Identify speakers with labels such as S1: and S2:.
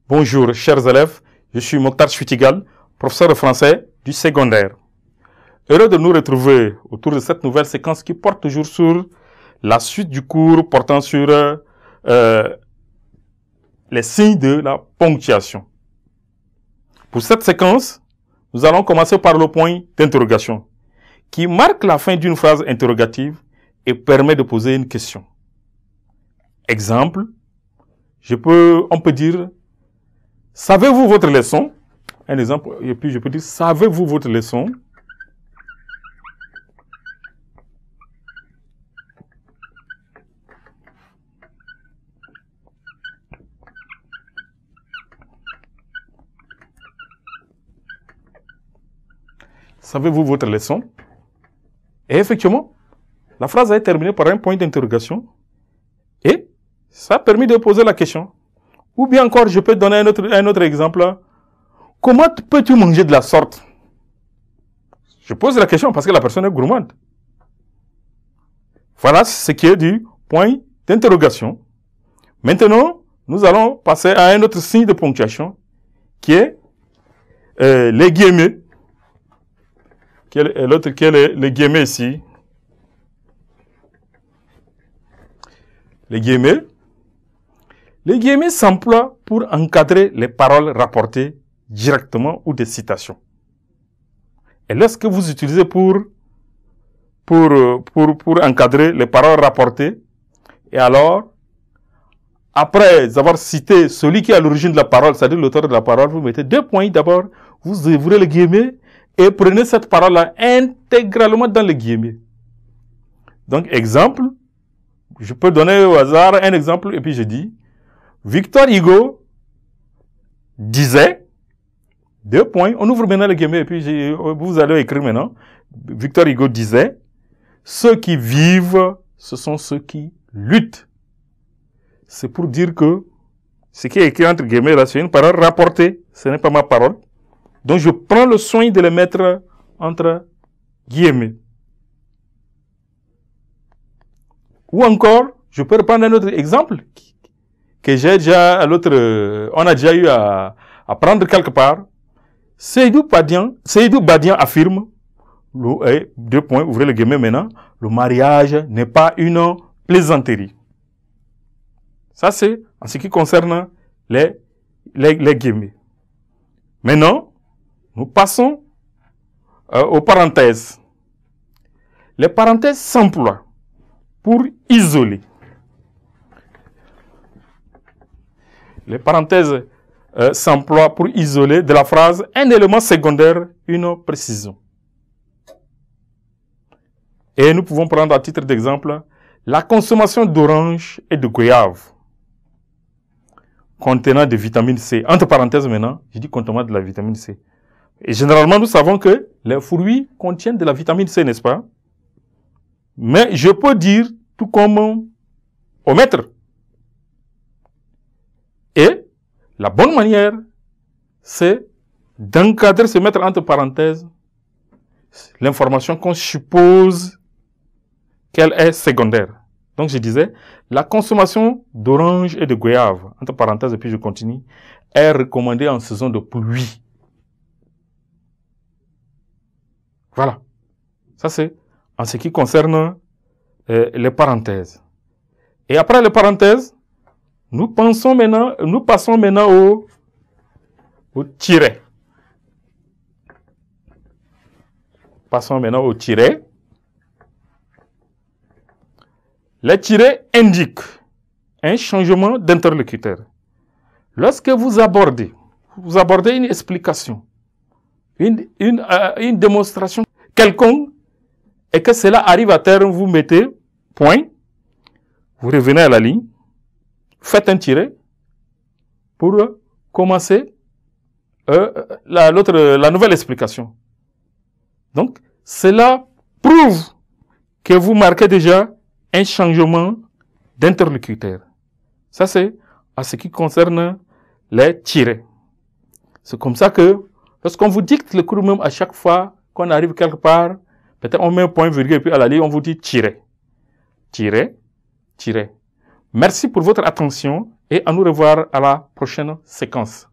S1: Bonjour, chers élèves, je suis Mokhtar Chouitigal, professeur de français du secondaire. Heureux de nous retrouver autour de cette nouvelle séquence qui porte toujours sur la suite du cours portant sur les signes de la ponctuation. Pour cette séquence, nous allons commencer par le point d'interrogation, qui marque la fin d'une phrase interrogative et permet de poser une question. Exemple, on peut dire « Savez-vous votre leçon ?» Un exemple, et puis je peux dire « Savez-vous votre leçon ?» Savez-vous votre leçon? Et effectivement, la phrase a été terminée par un point d'interrogation et ça a permis de poser la question. Ou bien encore, je peux donner un autre exemple. Comment peux-tu manger de la sorte? Je pose la question parce que la personne est gourmande. Voilà ce qui est du point d'interrogation. Maintenant, nous allons passer à un autre signe de ponctuation qui est les guillemets. L'autre qui est les guillemets ici. Les guillemets. Les guillemets s'emploient pour encadrer les paroles rapportées directement ou des citations. Et lorsque vous utilisez pour encadrer les paroles rapportées, et alors, après avoir cité celui qui est à l'origine de la parole, c'est-à-dire l'auteur de la parole, vous mettez deux points. D'abord, vous ouvrez les guillemets et prenez cette parole-là intégralement dans les guillemets. Donc, exemple, je peux donner au hasard un exemple et puis je dis, Victor Hugo disait, deux points, on ouvre maintenant les guillemets et puis vous allez écrire maintenant, Victor Hugo disait, ceux qui vivent, ce sont ceux qui luttent. C'est pour dire que ce qui est écrit entre guillemets là, c'est une parole rapportée, ce n'est pas ma parole. Donc, je prends le soin de les mettre entre guillemets. Ou encore, je peux reprendre un autre exemple que j'ai déjà on a déjà eu à prendre quelque part. Seydou Badian affirme, deux points, ouvrez le guillemets maintenant, le mariage n'est pas une plaisanterie. Ça, c'est en ce qui concerne les guillemets. Maintenant, nous passons aux parenthèses. Les parenthèses s'emploient pour isoler. Les parenthèses s'emploient pour isoler de la phrase un élément secondaire, une précision. Et nous pouvons prendre à titre d'exemple la consommation d'oranges et de goyaves contenant de vitamine C. Entre parenthèses maintenant, je dis contenant de la vitamine C. Et généralement, nous savons que les fruits contiennent de la vitamine C, n'est-ce pas? Mais je peux dire, tout comme omettre. Et la bonne manière, c'est d'encadrer, se mettre entre parenthèses, l'information qu'on suppose qu'elle est secondaire. Donc, je disais, la consommation d'oranges et de goyaves, entre parenthèses, et puis je continue, est recommandée en saison de pluie. Voilà. Ça, c'est en ce qui concerne les parenthèses. Et après les parenthèses, nous passons maintenant au tiret. Passons maintenant au tiret. Les tirets indiquent un changement d'interlocuteur. Lorsque vous abordez une explication, une démonstration quelconque, et que cela arrive à terme, vous mettez point, vous revenez à la ligne, faites un tiret pour commencer la nouvelle explication. Donc, cela prouve que vous marquez déjà un changement d'interlocuteur. Ça, c'est à ce qui concerne les tirets. C'est comme ça que lorsqu'on vous dicte le cours, même à chaque fois qu'on arrive quelque part, peut-être on met un point virgule et puis à la ligne on vous dit tiret. Tiret, tiret. Merci pour votre attention et à nous revoir à la prochaine séquence.